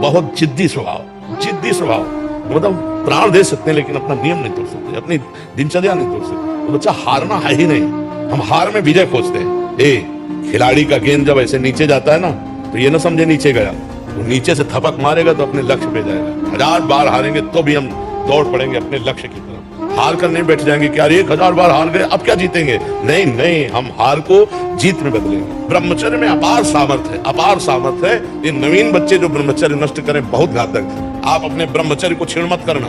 बहुत जिद्दी स्वभाव मतलब प्राण दे सकते हैं लेकिन अपना नियम नहीं तोड़ सकते, अपनी दिनचर्या नहीं तोड़ सकते। तो बच्चा हारना है ही नहीं, हम हार में विजय खोजते हैं। खिलाड़ी का गेंद जब ऐसे नीचे जाता है ना तो ये ना समझे नीचे गया, वो नीचे से थपक मारेगा तो अपने लक्ष्य पे जाएगा। 1000 बार हारेंगे तो भी हम दौड़ पड़ेंगे अपने लक्ष्य की तरफ। हार कर नहीं बैठ जाएंगे कि यार 1000 बार हार गए अब क्या जीतेंगे, नहीं, हम हार को जीत में बदलेंगे। ब्रह्मचर्य में अपार सामर्थ्य है। ये नवीन बच्चे जो ब्रह्मचर्य नष्ट करें बहुत घातक है। आप अपने ब्रह्मचर्य को छीण मत करना,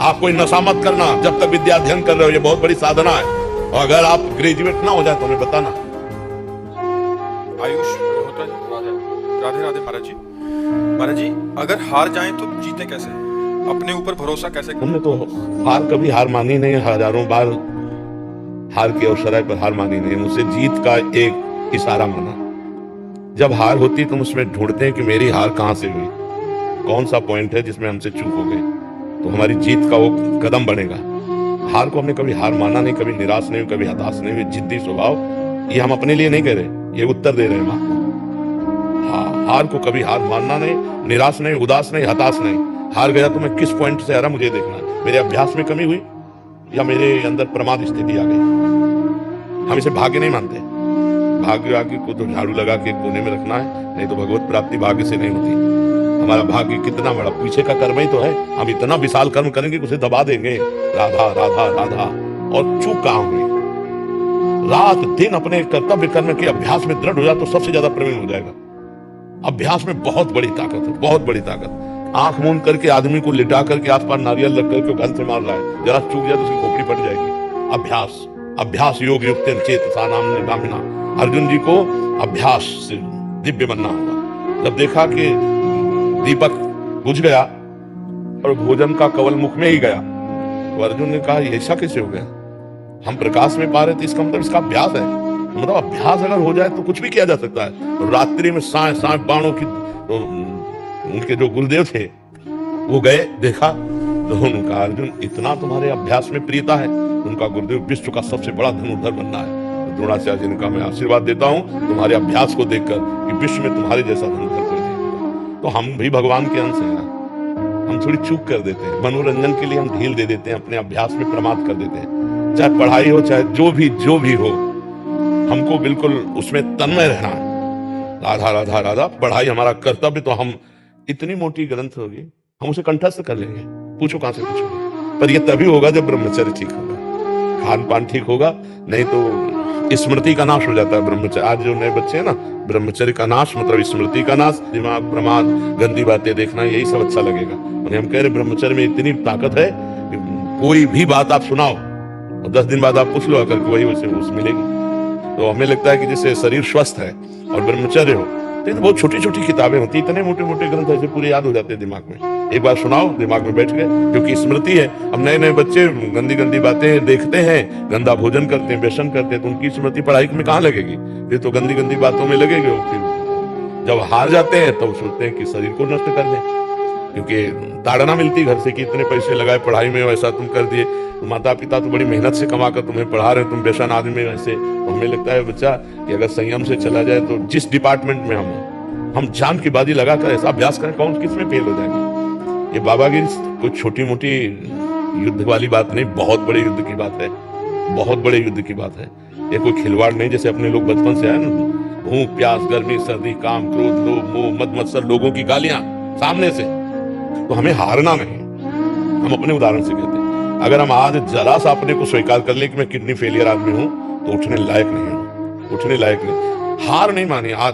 आप कोई नशा मत करना जब तक विद्या अध्ययन कर रहे हो, ये बहुत बड़ी साधना है। और अगर आप ग्रेजुएट ना हो जाए तो हमें बताना। आयुष मल्होत्रा जी, राधे राधे महाराज जी। महाराज जी, अगर हार जाएं तो जीते कैसे, अपने ऊपर भरोसा कैसे करें? हमने तो कभी हार मानी नहीं, हजारों बार हार की अवसराय पर हार मानी नहीं, उसे जीत का एक इशारा माना। जब हार होती तो हम उसमें ढूंढते हैं कि मेरी हार कहां से हुई, कौन सा पॉइंट है जिसमें हमसे चूक हो गई, तो हमारी जीत का वो कदम बनेगा। हार को हमने कभी हार माना नहीं, कभी निराश नहीं, कभी हताश नहीं हुए। जिद्दी स्वभाव ये हम अपने लिए नहीं कह रहे, ये उत्तर दे रहे हैं मां। हार को कभी हार मानना नहीं, निराश नहीं, उदास नहीं, हताश नहीं। हार गया तो मैं किस पॉइंट से हारा मुझे देखना है, मेरे अभ्यास में कमी हुई या मेरे अंदर प्रमाद स्थिति आ गई। हम इसे भाग्य नहीं मानते। भाग्य को तो झाड़ू लगा के कोने में रखना है, नहीं तो भगवत प्राप्ति भाग्य से नहीं होती। हमारा भाग्य कितना बड़ा पीछे का कर्म ही तो है। हम इतना विशाल कर्म करेंगे कि उसे दबा देंगे। राधा राधा राधा और चूक कहां हुई। रात दिन अपने कर्तव्य कर्म के अभ्यास में दृढ़ हो जाए तो सबसे ज्यादा प्रवीण हो जाएगा। अभ्यास में बहुत बड़ी ताकत है, बहुत बड़ी ताकत। आंख मूंद करके आदमी को लिटा करके आसपास नारियल रख करके गन से मार रहा है, जरा चूक जाए तो उसकी खोपड़ी फट जाएगी। अभ्यास योग युक्त चेतसा नाम गामिना। अर्जुन जी को अभ्यास से दिव्य बनना होगा। जब देखा कि दीपक बुझ गया और भोजन का कवल मुख में ही गया तो अर्जुन ने कहा ऐसा कैसे हो गया, हम प्रकाश में पा रहे थे, इसका मतलब इसका अभ्यास है। मतलब अभ्यास अगर हो जाए तो कुछ भी किया जा सकता है। रात्रि में सांप बाणों की तो उनके जो गुरुदेव थे वो गए, देखा तो उनका अर्जुन इतना तुम्हारे अभ्यास में प्रियता है। उनका गुरुदेव विश्व का सबसे बड़ा धनुर्धर बनना है। तो द्रोणाचार्य जी का मैं आशीर्वाद देता हूँ तुम्हारे अभ्यास को देखकर कि विश्व में तुम्हारे जैसा धनुर्धर कोई नहीं। तो हम भी भगवान के अंश हैं, हम थोड़ी चूक कर देते हैं। मनोरंजन के लिए हम ढील दे देते हैं, अपने अभ्यास में प्रमाद कर देते हैं। चाहे पढ़ाई हो चाहे जो भी हो, हमको बिल्कुल उसमें तन्मय रहना है। राधा राधा राधा पढ़ाई हमारा कर्तव्य। तो हम इतनी मोटी ग्रंथ होगी हम उसे कंठस्थ कर लेंगे, पूछो कहां से पूछोगे। पर यह तभी होगा जब ब्रह्मचर्य ठीक होगा, खान पान ठीक होगा, नहीं तो स्मृति का नाश हो जाता है। ब्रह्मचर्य आज जो नए बच्चे हैं ना, ब्रह्मचर्य का नाश मतलब स्मृति का नाश। दिमाग प्रमाद गंदी बातें देखना यही सब अच्छा लगेगा। हम कह रहे ब्रह्मचर्य में इतनी ताकत है कि कोई भी बात आप सुनाओ और 10 दिन बाद आप पूछ लो अगर वही उसे मिलेगी। तो हमें लगता है कि जैसे शरीर स्वस्थ है और ब्रह्मचर्य हो तो बहुत छोटी छोटी किताबें होती, इतने मोटे मोटे ग्रंथ ऐसे पूरे याद हो जाते हैं दिमाग में। एक बार सुनाओ दिमाग में बैठ गए, क्योंकि स्मृति है। अब नए नए बच्चे गंदी गंदी बातें देखते हैं, गंदा भोजन करते हैं, व्यसन करते हैं, तो उनकी स्मृति पढ़ाई में कहाँ लगेगी, फिर तो गंदी गंदी बातों में लगेगी। फिर जब हार जाते हैं तो सोचते हैं कि शरीर को नष्ट कर दें, क्योंकि ताड़ना मिलती घर से कि इतने पैसे लगाए पढ़ाई में, वैसा तुम कर दिए। तो माता पिता तो बड़ी मेहनत से कमा कर तुम्हें पढ़ा रहे हैं, तुम व्यसन आदमी में वैसे। तो हमें लगता है बच्चा कि अगर संयम से चला जाए तो जिस डिपार्टमेंट में हम जान की बाजी लगाकर ऐसा अभ्यास करें, कौन किस में फेल हो जाएंगे। ये बाबागिरी कोई छोटी मोटी युद्ध वाली बात नहीं, बहुत बड़े युद्ध की बात है, बहुत बड़े युद्ध की बात है। ये कोई खिलवाड़ नहीं जैसे अपने लोग बचपन से आए ना, भूख प्यास गर्मी सर्दी काम क्रोध लोभ मोह मद मत्सर, लोगों की गालियां सामने से। तो हमें हारना नहीं। हम अपने उदाहरण से कहते हैं, अगर हम आज जरा सा अपने को स्वीकार कर ले कि मैं किडनी फेलियर आदमी हूं तो उठने लायक नहीं हूं, उठने लायक नहीं। हार नहीं मानी, आज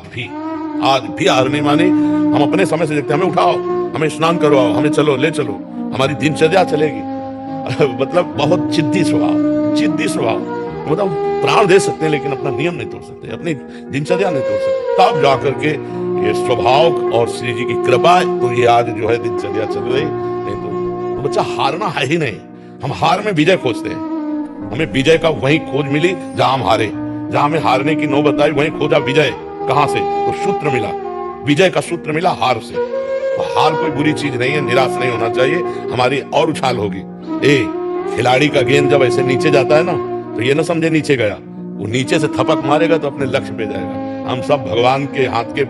भी हार नहीं मानी। हम अपने समय से देखते हैं, हमें उठाओ, हमें स्नान करवाओ, हमें चलो ले चलो, हमारी दिनचर्या चलेगी। मतलब बहुत जिद्दी स्वभाव मतलब प्राण दे सकते हैं लेकिन अपना नियम नहीं तोड़ सकते, अपनी दिनचर्या नहीं तोड़ सकते। तब जाकर के ये स्वभाव और श्री जी की कृपा तो ये आज जो है दिनचर्या चल रही। नहीं तो बच्चा हारना है ही नहीं। हम हार में विजय खोजते हैं। हमें विजय का वही खोज मिली जहां हम हारे, जहां हमें हारने की नौबत आई वहीं खोजा विजय। कहां से? तो सूत्र मिला, विजय का सूत्र मिला हार से। तो हार कोई बुरी चीज नहीं है, निराश नहीं होना चाहिए, हमारी और उछाल होगी। खिलाड़ी का गेंद जब ऐसे नीचे जाता है ना तो ये ना समझे नीचे गया, वो नीचे से थपक मारेगा तो अपने लक्ष्य पे जाएगा। हम सब भगवान के हाथ के।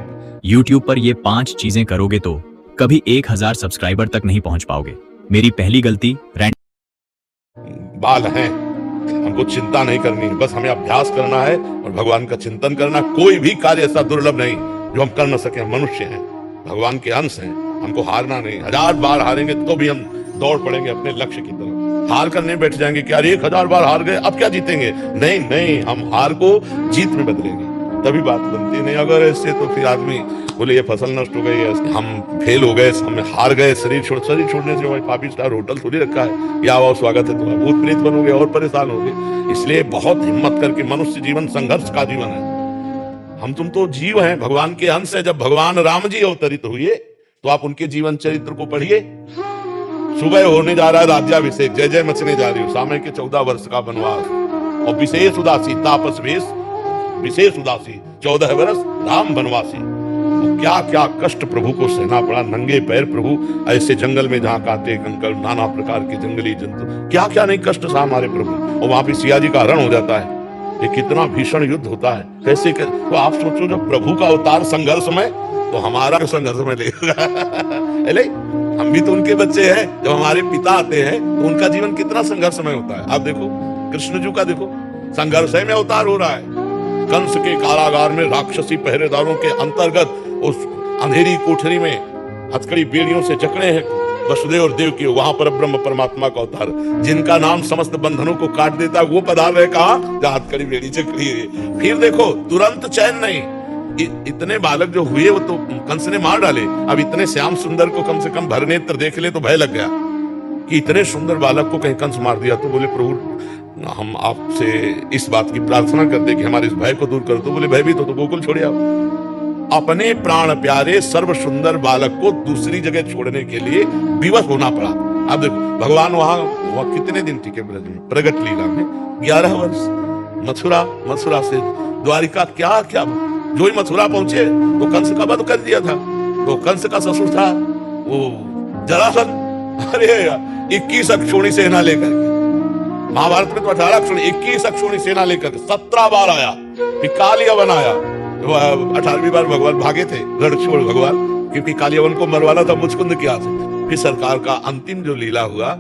YouTube पर ये 5 चीजें करोगे तो कभी 1000 सब्सक्राइबर तक नहीं पहुंच पाओगे। मेरी पहली गलती बाल हैं, हमको चिंता नहीं करनी है, बस हमें अभ्यास करना है और भगवान का चिंतन करना। कोई भी कार्य ऐसा दुर्लभ नहीं जो हम कर न सके। हम मनुष्य हैं, भगवान के अंश हैं, हमको हारना नहीं। 1000 बार हारेंगे तो भी हम दौड़ पड़ेंगे अपने लक्ष्य की तरफ। हार कर नहीं बैठ जाएंगे कि यार 1000 बार हार गए अब क्या जीतेंगे। नहीं नहीं, हम हार को जीत में बदलेंगे, तभी बात बनती नहीं। अगर ऐसे तो फिर आदमी बोले ये फसल नष्ट हो गई है, हम फेल हो गए, हम हार गए, शरीर छोड़ने से भाई 5 स्टार होटल थोड़ी रखा है, या आओ स्वागत है तुम्हारा, भूत प्रेत बनोगे और परेशान होगे। इसलिए बहुत हिम्मत करके, मनुष्य जीवन संघर्ष का जीवन है। हम तुम तो जीव हैं, भगवान के अंश है। जब भगवान राम जी अवतरित हुए तो आप उनके जीवन चरित्र को पढ़िए। सुबह होने जा रहा है राज्याभिषेक, जय जय मचने जा रही हो, सामने के 14 वर्ष का वनवास, और विशेष उदासी तापस वेश, विशेष उदासी 14 वर्ष राम वनवासी। क्या क्या कष्ट प्रभु को सहना पड़ा, नंगे पैर प्रभु ऐसे जंगल में जहाँ काटे कंकड़, नाना प्रकार के जंगली जंतु, क्या क्या नहीं कष्ट सहा हमारे प्रभु। और वहां पे सिया जी का हरण हो जाता है, ये कितना भीषण युद्ध होता है। कैसे तो आप सोचो, जब प्रभु का अवतार संघर्ष में, तो हमारा संघर्ष में लेगा। हम भी तो उनके बच्चे हैं। जब हमारे पिता आते हैं तो उनका जीवन कितना संघर्षमय होता है। आप देखो कृष्ण जी का, देखो संघर्ष में अवतार हो रहा है। कंस के कारागार में राक्षसी पहरेदारों के अंतर्गत उस अंधेरी कोठरी में हथकड़ी बेड़ियों से जकड़े हैं वसुदेव और देव की, वहां पर ब्रह्म परमात्मा का अवतार, जिनका नाम समस्त बंधनों को काट देता है, वो पधार रहे कहा जहां हथकड़ी बेड़ी जकड़ी है। फिर देखो तुरंत चैन नहीं, इतने बालक जो हुए वो तो कंस ने मार डाले। अब इतने श्याम सुंदर को कम से कम भरनेत्र देख ले तो भय लग गया कि इतने सुंदर बालक को कहीं कंस मार दिया। तो बोले प्रभु हम आपसे इस बात की प्रार्थना करते कि हमारे इस भय को दूर कर दो। बोले भय भी तो गोकुल छोड़िए आप। अपने प्राण प्यारे सर्व सुंदर बालक को दूसरी जगह छोड़ने के लिए विवश होना पड़ा। अब देखो भगवान वहां कितने दिन टिके ब्रज में, प्रगट लीला में 11 वर्ष। मथुरा से द्वारिका, क्या क्या जो ही मथुरा पहुंचे तो कंस का वध कर दिया था। तो कंस का ससुर था वो जरासंध, अरे 21 अक्षौणी सेना लेकर, महाभारत में तो 18 अक्षौणी, 21 अक्षौणी सेना लेकर 17 बार आया, फिर कालियावन आया। 18वीं बार भगवान भागे थे, रण छोड़ भगवान, क्योंकि कालियावन को मरवाना था मुचकुंद की हाथ से। फिर सरकार का अंतिम जो लीला हुआ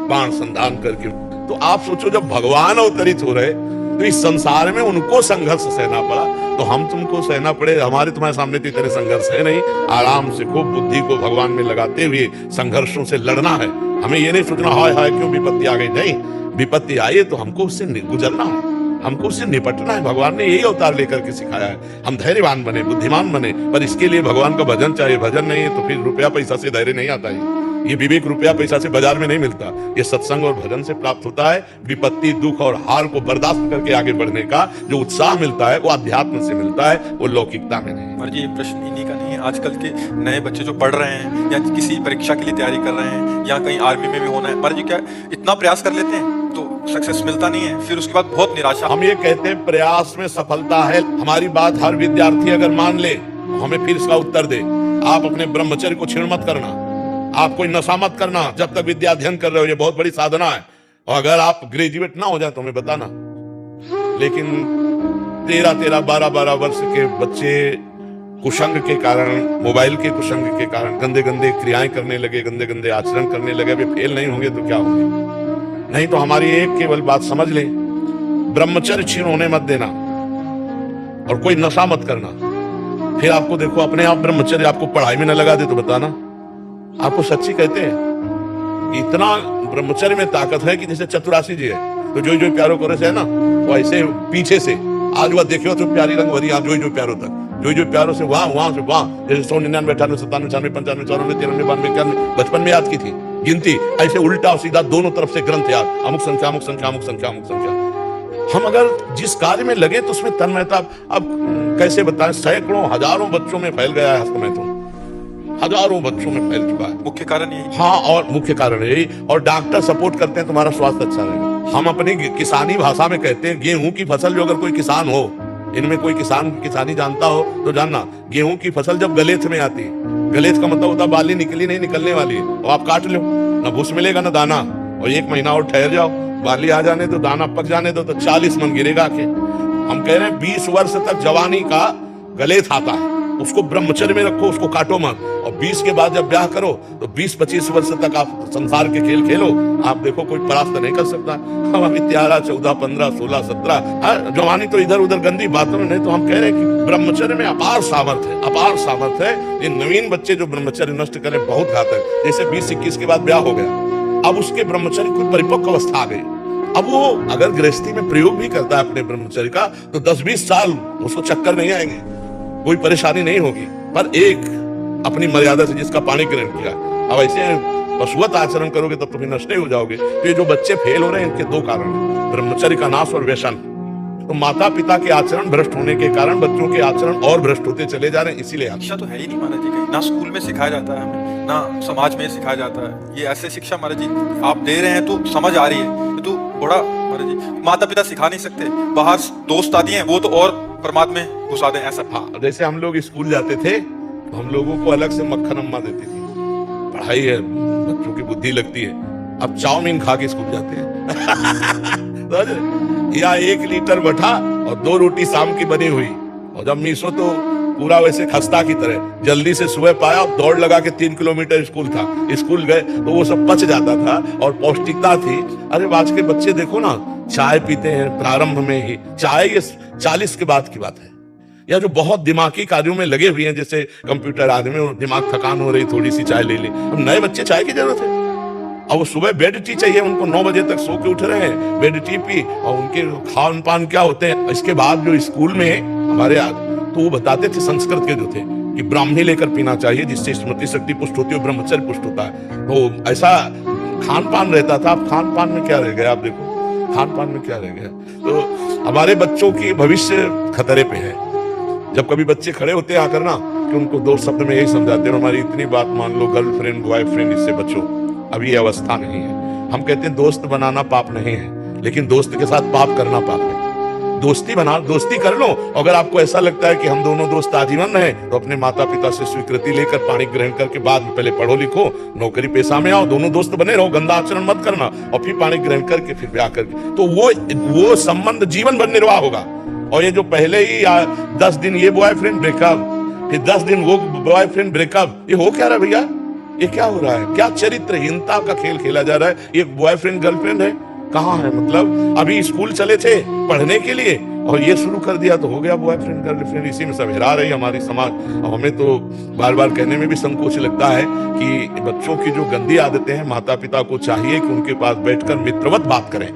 बाण संधान करके। तो आप सोचो जब भगवान अवतरित हो रहे तो इस संसार में उनको संघर्ष सहना पड़ा, तो हम तुमको सहना पड़े। हमारे तुम्हारे सामने तो इतने संघर्ष है नहीं। आराम से खूब बुद्धि को भगवान में लगाते हुए संघर्षों से लड़ना है। हमें ये नहीं सोचना हाय हाय क्यों विपत्ति आ गई, नहीं, विपत्ति आई तो हमको उससे गुजरना है, हमको उससे निपटना है। भगवान ने यही अवतार लेकर के सिखाया है। हम धैर्यवान बने, बुद्धिमान बने, पर इसके लिए भगवान का भजन चाहिए। भजन नहीं है तो फिर रुपया पैसा से धैर्य नहीं आता है। ये विवेक रुपया पैसा से बाजार में नहीं मिलता, ये सत्संग और भजन से प्राप्त होता है। विपत्ति दुख और हार को बर्दाश्त करके आगे बढ़ने का जो उत्साह मिलता है वो अध्यात्म से मिलता है, वो लौकिकता में नहीं। और ये प्रश्न इन्हीं का नहीं है, आजकल के नए बच्चे जो पढ़ रहे हैं या किसी परीक्षा के लिए तैयारी कर रहे हैं या कहीं आर्मी में भी होना है, महाराज जी क्या इतना प्रयास कर लेते हैं तो सक्सेस मिलता नहीं है, फिर उसके बाद बहुत निराशा। हम ये कहते हैं प्रयास में सफलता है। हमारी बात हर विद्यार्थी अगर मान ले, हमें फिर इसका उत्तर दे। आप अपने ब्रह्मचर्य को क्षीण मत करना, आप कोई नशा मत करना जब तक विद्या अध्ययन कर रहे हो, ये बहुत बड़ी साधना है। और अगर आप ग्रेजुएट ना हो जाए तो हमें बताना। लेकिन 13-13, 12-12 वर्ष के बच्चे कुसंग के कारण, मोबाइल के कुसंग के कारण गंदे गंदे क्रियाएं करने लगे, गंदे गंदे आचरण करने लगे। अभी फेल नहीं होंगे तो क्या होंगे? नहीं तो हमारी एक केवल बात समझ ले, ब्रह्मचर्य क्षीण होने मत देना और कोई नशा मत करना। फिर आपको देखो अपने आप ब्रह्मचर्य आपको पढ़ाई में न लगा दे तो बताना। आपको सच्ची कहते हैं, इतना ब्रह्मचर्य में ताकत है कि जैसे चतुरासी जी है तो जो प्यारो करे से है ना, वो ऐसे पीछे से आज वह देखो तो प्यारी रंग भरी, जो प्यारो तक, जो प्यारो से वहां से वहां, जैसे 100, 99, 98, 97, 96, 95, 94, 93, 92, 91 बचपन में याद की थी गिनती, ऐसे उल्टा और सीधा दोनों तरफ से ग्रंथ याद, अमुक संख्या अमुक संख्या अमुक संख्या अमुक संख्या। हम अगर जिस कार्य में लगे तो उसमें तन्मयता, अब कैसे बताएं, सैकड़ों हजारों बच्चों में फैल गया है हस्तमैथुन, हजारों बच्चों में फैल चुका है। मुख्य कारण यही। हाँ, और मुख्य कारण यही, और डॉक्टर सपोर्ट करते हैं तुम्हारा स्वास्थ्य अच्छा रहेगा। हम अपनी किसानी भाषा में कहते हैं गेहूं की फसल, जो अगर कोई किसान हो, इनमें कोई किसानी जानता हो तो जानना, गेहूं की फसल जब गलेथ में आती है, गलेथ का मतलब होता है बाली निकली नहीं, निकलने वाली है, और आप काट लो, ना भूस मिलेगा ना दाना, और 1 महीना और ठहर जाओ, बाली आ जाने दो, दाना पक जाने दो, तो 40 मन गिरेगा के। हम कह रहे हैं 20 वर्ष तक जवानी का गलेथ आता है, उसको ब्रह्मचर्य में रखो, उसको काटो मत। और 20 के बाद जब ब्याह करो तो 20-25 वर्ष तक आप संसार के खेल खेलो, आप देखो कोई परास्त नहीं कर सकता। हम अभी 13, 14, 15, 16, 17 जवानी तो इधर उधर गंदी बातों में नहीं। तो हम कह रहे हैं कि ब्रह्मचर्य में अपार सामर्थ्य है, अपार सामर्थ्य है। ये नवीन बच्चे जो ब्रह्मचर्य नष्ट करें बहुत घातक। जैसे 20-21 के बाद ब्याह हो गया, अब उसके ब्रह्मचर्य कोई परिपक्व अवस्था आ गई, अब वो अगर गृहस्थी में प्रयोग भी करता है अपने ब्रह्मचर्य का तो 10-20 साल उसको चक्कर नहीं आएंगे, कोई परेशानी नहीं होगी। पर एक अपनी मर्यादा से जिसका पानी ग्रहण किया, अब ऐसे पशुवत आचरण करोगे तब तो फिर नष्ट हो जाओगे। तो ये जो बच्चे फेल हो रहे हैं इनके दो कारण हैं, ब्रह्मचर्य का नाश और व्यसन। तो माता पिता के आचरण भ्रष्ट होने के कारण बच्चों के आचरण और भ्रष्ट होते चले जा रहे हैं। इसीलिए शिक्षा तो है ही नहीं महाराज जी कहीं, ना स्कूल में सिखाया जाता है हमें, ना समाज में सिखाया जाता है। ये ऐसे शिक्षा महाराज जी आप दे रहे हैं तो समझ आ रही है, तो बड़ा महाराज जी माता पिता सिखा नहीं सकते, बाहर दोस्त आती हैं वो तो और परमात्मा में घुसा दें ऐसा। हाँ, जैसे हम लोग स्कूल जाते थे तो हम लोगों को अलग से मक्खन अम्मा देती थी, पढ़ाई है बच्चों की बुद्धि लगती है। अब चाउमीन खा के स्कूल जाते हैं या 1 लीटर बटा और 2 रोटी शाम की बनी हुई। और जब मीसो तो पूरा वैसे खस्ता की तरह जल्दी से सुबह पाया, दौड़ लगा के 3 किलोमीटर स्कूल था, स्कूल गए तो वो सब पच जाता था और पौष्टिकता थी। अरे आज के बच्चे देखो ना, चाय पीते हैं प्रारंभ में ही, चाय ये 40 के बाद की बात है। या जो बहुत दिमागी कार्यों में लगे हुए हैं, जैसे कंप्यूटर आदमी, दिमाग थकान हो रही, थोड़ी सी चाय ले ली। अब नए बच्चे चाय की जरूरत है, और वो सुबह बेड टी चाहिए उनको, 9 बजे तक सो के उठ रहे हैं, बेड टी पी, और उनके खान पान क्या होते हैं। इसके बाद जो स्कूल में हमारे तो वो बताते थे संस्कृत के जो थे कि ब्राह्मणी लेकर पीना चाहिए जिससे स्मृति शक्ति पुष्ट होती है, ब्रह्मचर्य पुष्ट होता है। तो ऐसा खान पान रहता था। अब खान पान में क्या रह गया, आप देखो खान पान में क्या रह गया। तो हमारे बच्चों की भविष्य खतरे पे है। जब कभी बच्चे खड़े होते हैं आकर ना कि उनको 2 शब्द में यही समझाते हैं, हमारी इतनी बात मान लो, गर्लफ्रेंड बॉयफ्रेंड इससे बचो, अभी ये अवस्था नहीं है। हम कहते हैं दोस्त बनाना पाप नहीं है, लेकिन दोस्त के साथ पाप करना पाप है। दोस्ती बना, दोस्ती कर लो। अगर आपको ऐसा लगता है कि हम दोनों दोस्त आजीवन रहे तो अपने माता पिता से स्वीकृति लेकर पानी ग्रहण करके बाद में पहले पढ़ो लिखो, नौकरी पेशा में आओ, दोनों दोस्त बने रहो, गंदा आचरण मत करना, और फिर पानी ग्रहण करके फिर ब्याह करके, तो वो संबंध जीवन भर निर्वाह होगा। और ये जो पहले ही 10 दिन ये बॉयफ्रेंड ब्रेकअप, फिर 10 दिन वो बॉयफ्रेंड ब्रेकअप, ये हो क्या रहा है भैया? ये क्या हो रहा है? क्या चरित्रहीनता का खेल खेला जा रहा है? ये बॉयफ्रेंड गर्लफ्रेंड है कहाँ है? मतलब अभी स्कूल चले थे पढ़ने के लिए और ये शुरू कर दिया तो हो गया बॉयफ्रेंड गर्लफ्रेंड। इसी में सब हेरा रही हमारी समाज। और हमें तो बार बार कहने में भी संकोच लगता है कि बच्चों की जो गंदी आदतें हैं, माता पिता को चाहिए कि उनके पास बैठकर मित्रवत बात करें,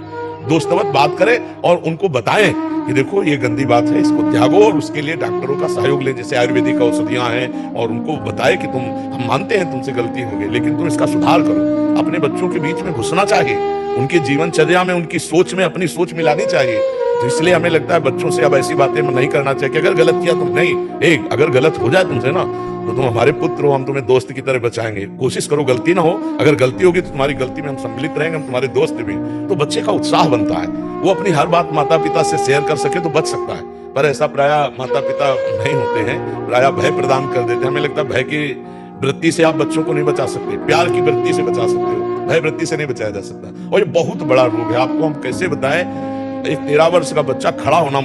दोस्तवत बात करें और उनको बताएं कि देखो ये गंदी बात है, इसको त्यागो, और उसके लिए डॉक्टरों का सहयोग लें, जैसे आयुर्वेदिक औषधियां हैं, और उनको बताएं कि हम मानते हैं तुमसे गलती हो गई, लेकिन तुम इसका सुधार करो। अपने बच्चों के बीच में घुसना चाहिए, उनकी जीवनचर्या में, उनकी सोच में अपनी सोच मिलानी चाहिए। तो इसलिए हमें लगता है बच्चों से अब ऐसी बातें नहीं करना चाहिए कि अगर गलत किया तुम नहीं, अगर गलत हो जाए तुमसे ना तो तुम हमारे पुत्र हो, हम तुम्हें दोस्त की तरह बचाएंगे, कोशिश करो गलती ना हो। अगर गलती होगी तो तुम्हारी गलती में हम सम्मिलित रहेंगे, हम तुम्हारे दोस्त भी। तो बच्चे का उत्साह बनता है, वो अपनी हर बात माता पिता से शेयर कर सके तो बच सकता है। पर ऐसा प्राय माता पिता नहीं होते हैं, प्राय भय प्रदान कर देते हैं। हमें लगता है भय की वृत्ति से आप बच्चों को नहीं बचा सकते, प्यार की वृत्ति से बचा सकते हो, भय वृत्ति से नहीं बचाया जा सकता। और ये बहुत बड़ा रोग है, आपको हम कैसे बताएं। एक 13 वर्ष का बच्चा खड़ा होना